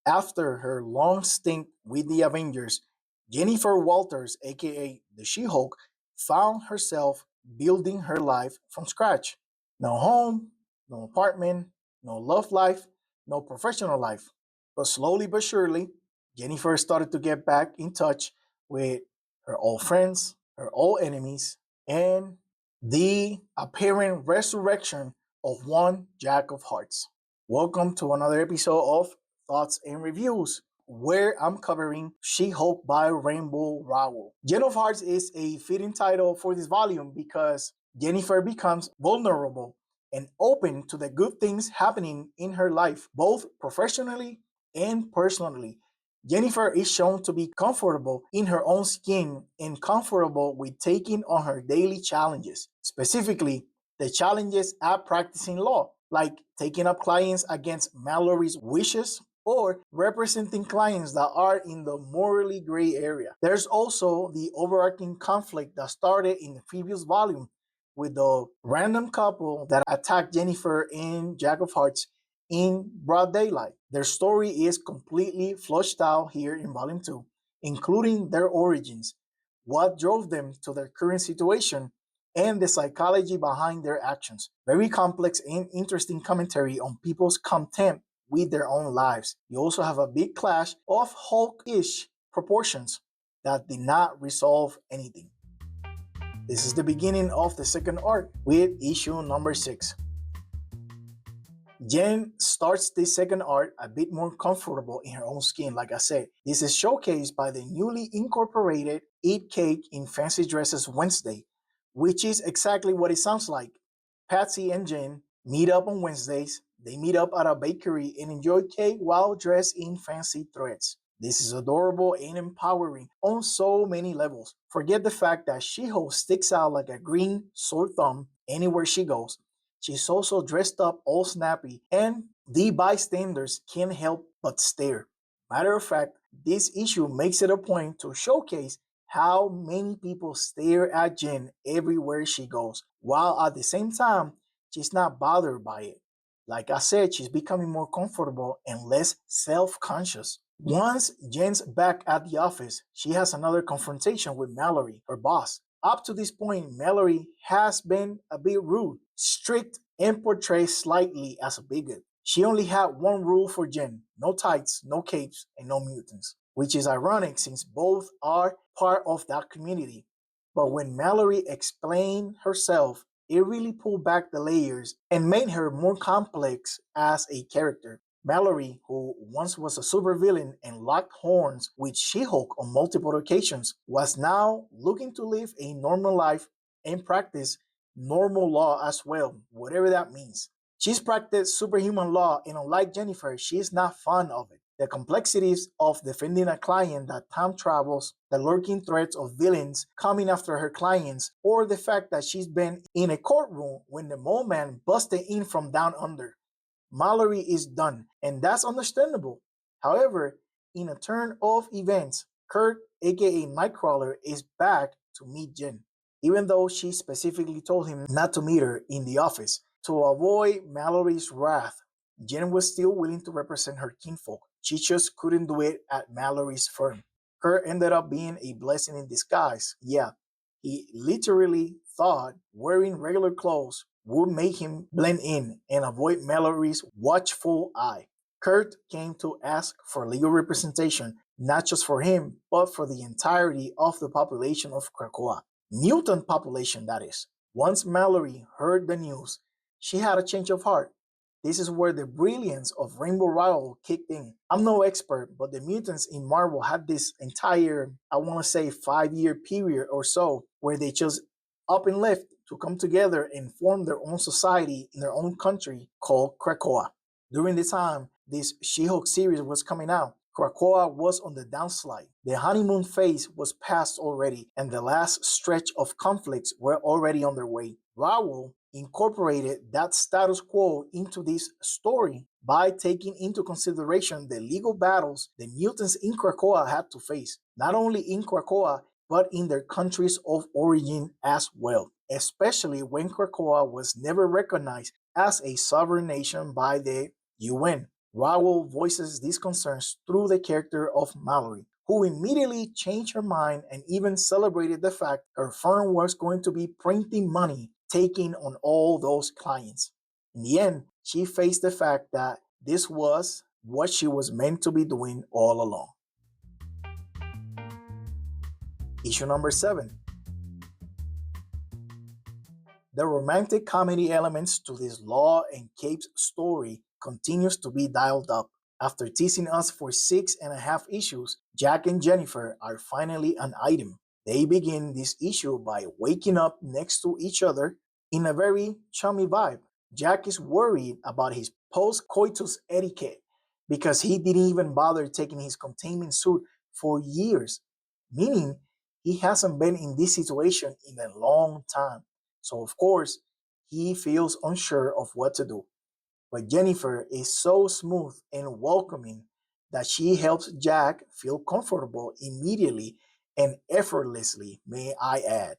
After her long stint with the Avengers, Jennifer Walters, aka the She Hulk, found herself building her life from scratch. No home, no apartment, no love life, no professional life. But slowly but surely, Jennifer started to get back in touch with her old friends, her old enemies, and the apparent resurrection of one Jack of Hearts. Welcome to another episode of Thoughts and Reviews, where I'm covering She Hulk by Rainbow Rowell. Jen of Hearts is a fitting title for this volume because Jennifer becomes vulnerable and open to the good things happening in her life, both professionally and personally. Jennifer is shown to be comfortable in her own skin and comfortable with taking on her daily challenges, specifically the challenges at practicing law, like taking up clients against Mallory's wishes or representing clients that are in the morally gray area. There's also the overarching conflict that started in the previous volume with the random couple that attacked Jennifer and Jack of Hearts in broad daylight. Their story is completely flushed out here in Volume 2, including their origins, what drove them to their current situation, and the psychology behind their actions. Very complex and interesting commentary on people's contempt with their own lives. You also have a big clash of Hulk-ish proportions that did not resolve anything. This is the beginning of the second arc with issue number 6. Jen starts this second arc a bit more comfortable in her own skin, like I said. This is showcased by the newly incorporated Eat Cake in Fancy Dresses Wednesday, which is exactly what it sounds like. Patsy and Jen meet up on Wednesdays. They meet up at a bakery and enjoy cake while dressed in fancy threads. This is adorable and empowering on so many levels. Forget the fact that She-Hulk sticks out like a green sore thumb anywhere she goes. She's also dressed up all snappy, and the bystanders can't help but stare. Matter of fact, this issue makes it a point to showcase how many people stare at Jen everywhere she goes, while at the same time, she's not bothered by it. Like I said, she's becoming more comfortable and less self conscious. Once Jen's back at the office, she has another confrontation with Mallory, her boss. Up to this point, Mallory has been a bit rude, strict, and portrayed slightly as a bigot. She only had one rule for Jen: no tights, no capes, and no mutants, which is ironic since both are part of that community. But when Mallory explained herself, it really pulled back the layers and made her more complex as a character. Mallory, who once was a supervillain and locked horns with She-Hulk on multiple occasions, was now looking to live a normal life and practice normal law as well, whatever that means. She's practiced superhuman law, and unlike Jennifer, she is not fond of it. The complexities of defending a client that time travels, the lurking threats of villains coming after her clients, or the fact that she's been in a courtroom when the mole man busted in from down under. Mallory is done, and that's understandable. However, in a turn of events, Kurt, aka Nightcrawler, is back to meet Jen, even though she specifically told him not to meet her in the office. To avoid Mallory's wrath, Jen was still willing to represent her kinfolk. She just couldn't do it at Mallory's firm. Kurt ended up being a blessing in disguise. Yeah, he literally thought wearing regular clothes would make him blend in and avoid Mallory's watchful eye. Kurt came to ask for legal representation, not just for him, but for the entirety of the population of Krakoa. Mutant population, that is. Once Mallory heard the news, she had a change of heart. This is where the brilliance of Rainbow Rowell kicked in. I'm no expert, but the mutants in Marvel had this entire, I want to say, 5-year period or so where they just up and left to come together and form their own society in their own country called Krakoa. During the time this She-Hulk series was coming out, Krakoa was on the downslide. The honeymoon phase was past already, and the last stretch of conflicts were already underway. Rowell incorporated that status quo into this story by taking into consideration the legal battles the mutants in Krakoa had to face, not only in Krakoa, but in their countries of origin as well, especially when Krakoa was never recognized as a sovereign nation by the UN. Rowell voices these concerns through the character of Mallory, who immediately changed her mind and even celebrated the fact her firm was going to be printing money, taking on all those clients. In the end, she faced the fact that this was what she was meant to be doing all along. Issue number 7. The romantic comedy elements to this Law and Capes story continues to be dialed up. After teasing us for 6.5 issues, Jack and Jennifer are finally an item. They begin this issue by waking up next to each other in a very chummy vibe. Jack is worried about his post-coitus etiquette because he didn't even bother taking his containment suit for years, meaning he hasn't been in this situation in a long time. So, of course, he feels unsure of what to do. But Jennifer is so smooth and welcoming that she helps Jack feel comfortable immediately and effortlessly, may I add.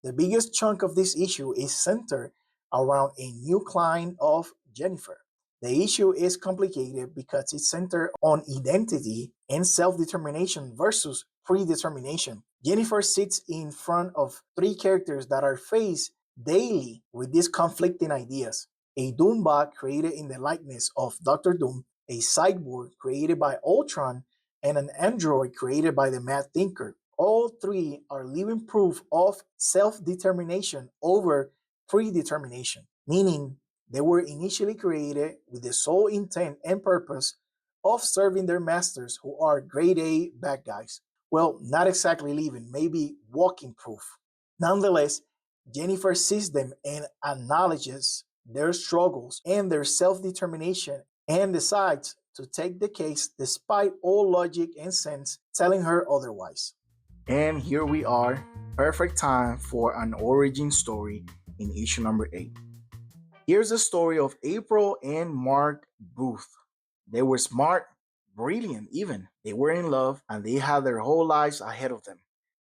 The biggest chunk of this issue is centered around a new client of Jennifer. The issue is complicated because it's centered on identity and self determination versus predetermination. Jennifer sits in front of three characters that are faced daily with these conflicting ideas: a Doombot created in the likeness of Doctor Doom, a cyborg created by Ultron, and an android created by the Mad Thinker. All three are living proof of self determination over predetermination, meaning they were initially created with the sole intent and purpose of serving their masters, who are grade A bad guys. Well, not exactly living, maybe walking proof. Nonetheless, Jennifer sees them and acknowledges their struggles and their self determination and decides to take the case despite all logic and sense telling her otherwise. And here we are, perfect time for an origin story in issue number 8. Here's the story of April and Mark Booth. They were smart, brilliant even. They were in love and they had their whole lives ahead of them.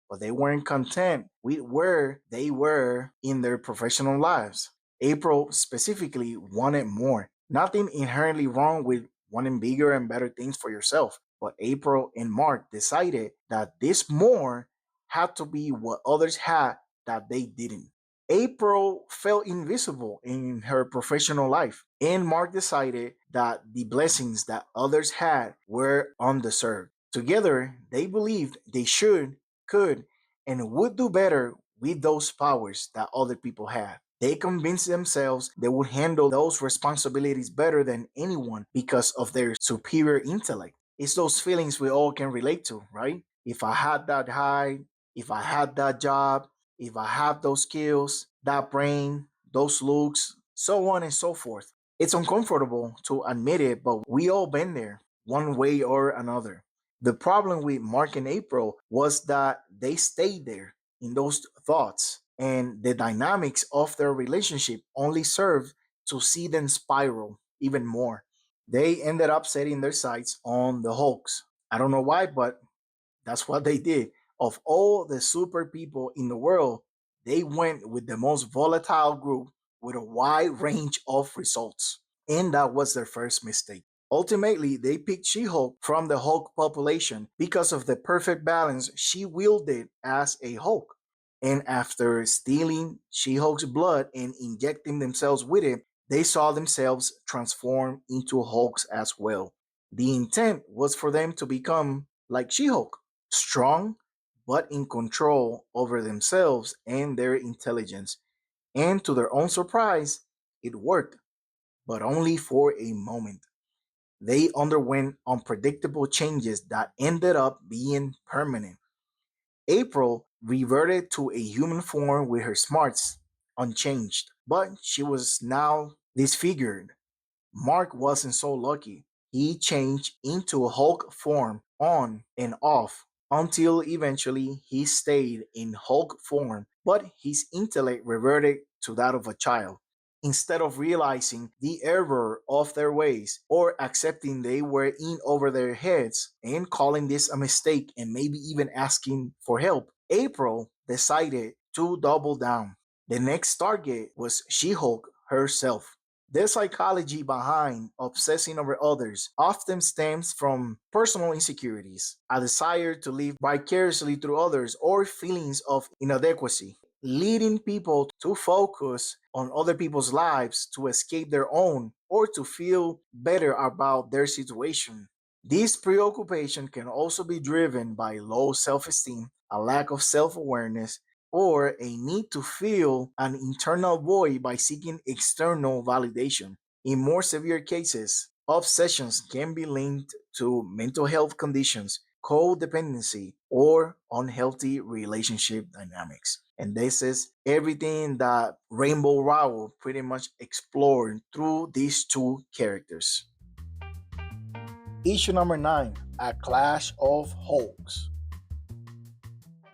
But they weren't content with where they were in their professional lives. April specifically wanted more. Nothing inherently wrong with wanting bigger and better things for yourself. But April and Mark decided that this more had to be what others had that they didn't. April felt invisible in her professional life, and Mark decided that the blessings that others had were undeserved. Together, they believed they should, could, and would do better with those powers that other people had. They convinced themselves they would handle those responsibilities better than anyone because of their superior intellect. It's those feelings we all can relate to, right? If I had that high, if I had that job, if I have those skills, that brain, those looks, so on and so forth. It's uncomfortable to admit it, but we all been there one way or another. The problem with Mark and April was that they stayed there in those thoughts, and the dynamics of their relationship only served to see them spiral even more. They ended up setting their sights on the Hulks. I don't know why, but that's what they did. Of all the super people in the world, they went with the most volatile group with a wide range of results. And that was their first mistake. Ultimately, they picked She Hulk from the Hulk population because of the perfect balance she wielded as a Hulk. And after stealing She Hulk's blood and injecting themselves with it, they saw themselves transform into Hulks as well. The intent was for them to become like She Hulk, strong but in control over themselves and their intelligence. And to their own surprise, it worked, but only for a moment. They underwent unpredictable changes that ended up being permanent. April reverted to a human form with her smarts unchanged, but she was now disfigured. Mark wasn't so lucky. He changed into a Hulk form on and off until eventually he stayed in Hulk form, but his intellect reverted to that of a child. Instead of realizing the error of their ways or accepting they were in over their heads and calling this a mistake and maybe even asking for help, April decided to double down. The next target was She Hulk herself. The psychology behind obsessing over others often stems from personal insecurities, a desire to live vicariously through others, or feelings of inadequacy, leading people to focus on other people's lives to escape their own or to feel better about their situation. This preoccupation can also be driven by low self esteem, a lack of self awareness, or a need to fill an internal void by seeking external validation. In more severe cases, obsessions can be linked to mental health conditions, codependency, or unhealthy relationship dynamics. And this is everything that Rainbow Rowell pretty much explored through these two characters. Issue number 9, A Clash of Hulks.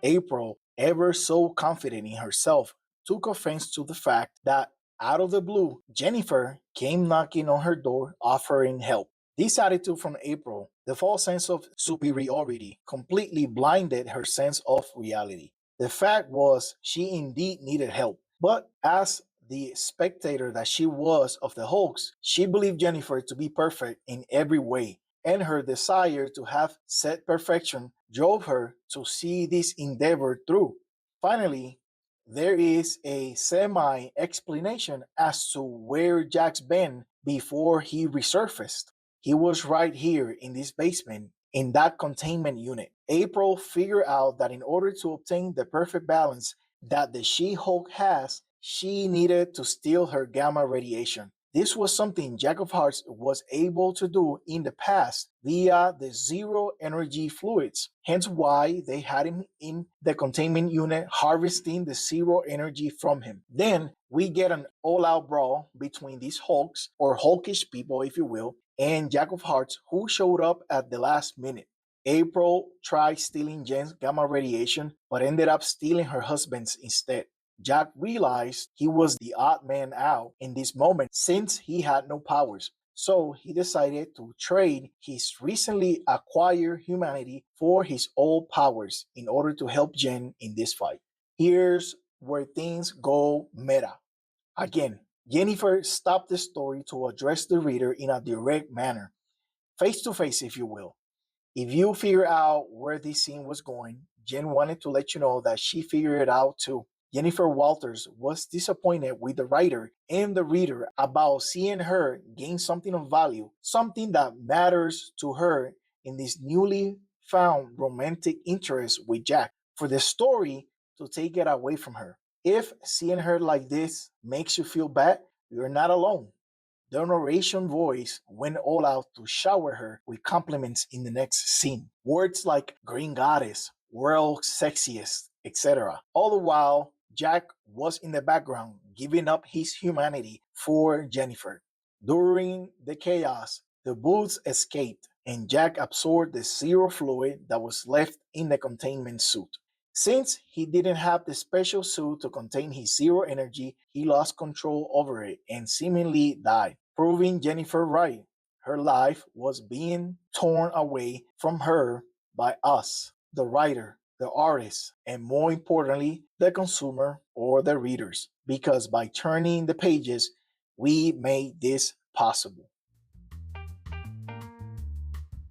April, ever so confident in herself, took offense to the fact that, out of the blue, Jennifer came knocking on her door offering help. This attitude from April, the false sense of superiority, completely blinded her sense of reality. The fact was, she indeed needed help, but as the spectator that she was of the hoax, she believed Jennifer to be perfect in every way, and her desire to have said perfection drove her to see this endeavor through. Finally, there is a semi explanation as to where Jack's been before he resurfaced. He was right here in this basement, in that containment unit. April figured out that in order to obtain the perfect balance that the She Hulk has, she needed to steal her gamma radiation. This was something Jack of Hearts was able to do in the past via the zero energy fluids, hence why they had him in the containment unit harvesting the zero energy from him. Then we get an all out brawl between these Hulks, or Hulkish people, if you will, and Jack of Hearts, who showed up at the last minute. April tried stealing Jen's gamma radiation, but ended up stealing her husband's instead. Jack realized he was the odd man out in this moment since he had no powers. So he decided to trade his recently acquired humanity for his old powers in order to help Jen in this fight. Here's where things go meta. Again, Jennifer stopped the story to address the reader in a direct manner, face to face, if you will. If you figure out where this scene was going, Jen wanted to let you know that she figured it out too. Jennifer Walters was disappointed with the writer and the reader about seeing her gain something of value, something that matters to her in this newly found romantic interest with Jack, for the story to take it away from her. If seeing her like this makes you feel bad, you're not alone. The narration voice went all out to shower her with compliments in the next scene. Words like green goddess, world sexiest, etc. All the while, Jack was in the background giving up his humanity for Jennifer. During the chaos, the boots escaped and Jack absorbed the zero fluid that was left in the containment suit. Since he didn't have the special suit to contain his zero energy, he lost control over it and seemingly died, proving Jennifer right. Her life was being torn away from her by us, the writer, the artist, and more importantly, the consumer or the readers, because by turning the pages, we made this possible.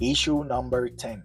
Issue number 10.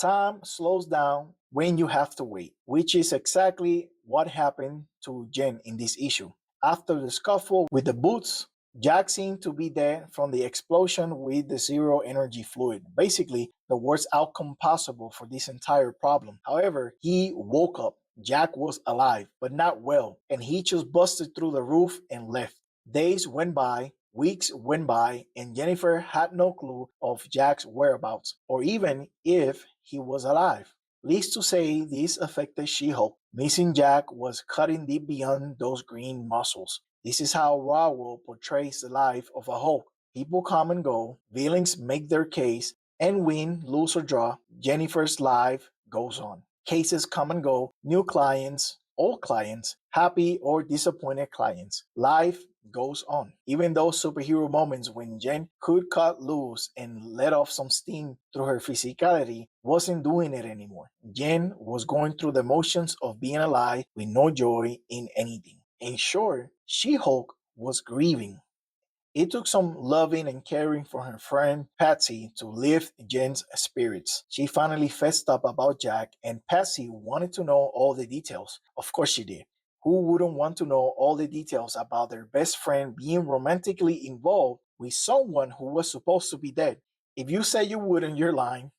Time slows down when you have to wait, which is exactly what happened to Jen in this issue. After the scuffle with the boots, Jack seemed to be dead from the explosion with the zero energy fluid. Basically, the worst outcome possible for this entire problem. However, he woke up. Jack was alive, but not well, and he just busted through the roof and left. Days went by, weeks went by, and Jennifer had no clue of Jack's whereabouts, or even if he was alive. Least to say, this affected She Hulk. Missing Jack was cutting deep beyond those green muscles. This is how Rowell portrays the life of a Hulk. People come and go, villains make their case, and win, lose, or draw, Jennifer's life goes on. Cases come and go, new clients, old clients, happy or disappointed clients. Life goes on. Even those superhero moments when Jen could cut loose and let off some steam through her physicality wasn't doing it anymore. Jen was going through the motions of being alive with no joy in anything. In short, She-Hulk was grieving. It took some loving and caring for her friend Patsy to lift Jen's spirits. She finally fessed up about Jack, and Patsy wanted to know all the details. Of course she did. Who wouldn't want to know all the details about their best friend being romantically involved with someone who was supposed to be dead? If you say you wouldn't, you're lying.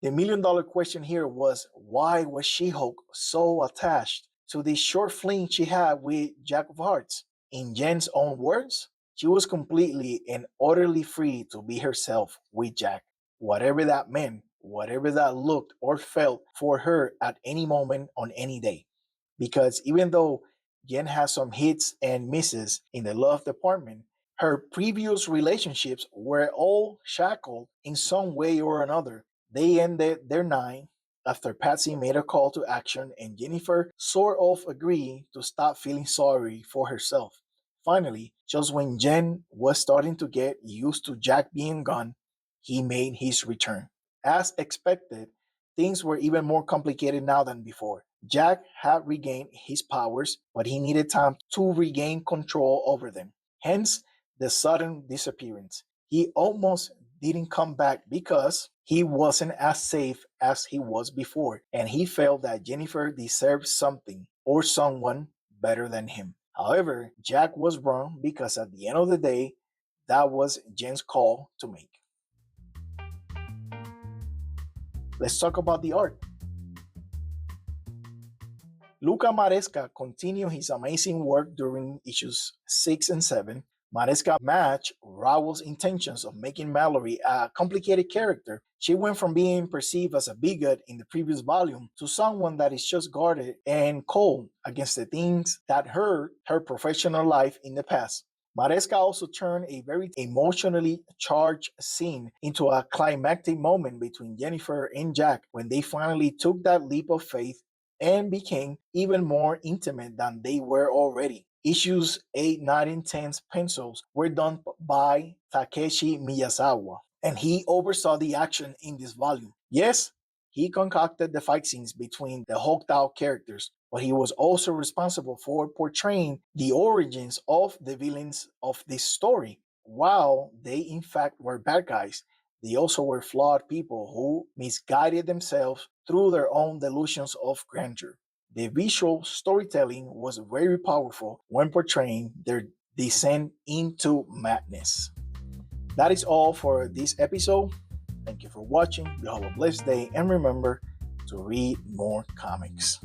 The $1,000,000 question here was, why was She-Hulk so attached to this short fling she had with Jack of Hearts? In Jen's own words, she was completely and utterly free to be herself with Jack, whatever that meant, whatever that looked or felt for her at any moment on any day. Because even though Jen has some hits and misses in the love department, her previous relationships were all shackled in some way or another. They ended their night after Patsy made a call to action and Jennifer sort of agreed to stop feeling sorry for herself. Finally, just when Jen was starting to get used to Jack being gone, he made his return. As expected, things were even more complicated now than before. Jack had regained his powers, but he needed time to regain control over them. Hence, the sudden disappearance. He almost didn't come back because he wasn't as safe as he was before, and he felt that Jennifer deserved something or someone better than him. However, Jack was wrong because at the end of the day, that was Jen's call to make. Let's talk about the art. Luca Maresca continued his amazing work during issues 6 and 7. Maresca matched Rowell's intentions of making Mallory a complicated character. She went from being perceived as a bigot in the previous volume to someone that is just guarded and cold against the things that hurt her professional life in the past. Maresca also turned a very emotionally charged scene into a climactic moment between Jennifer and Jack when they finally took that leap of faith and became even more intimate than they were already. Issues 8, 9, and 10's pencils were done by Takeshi Miyazawa, and he oversaw the action in this volume. Yes, he concocted the fight scenes between the hulked out characters, but he was also responsible for portraying the origins of the villains of this story. While they in fact were bad guys, they also were flawed people who misguided themselves through their own delusions of grandeur. The visual storytelling was very powerful when portraying their descent into madness. That is all for this episode. Thank you for watching. You have a blessed day, and remember to read more comics.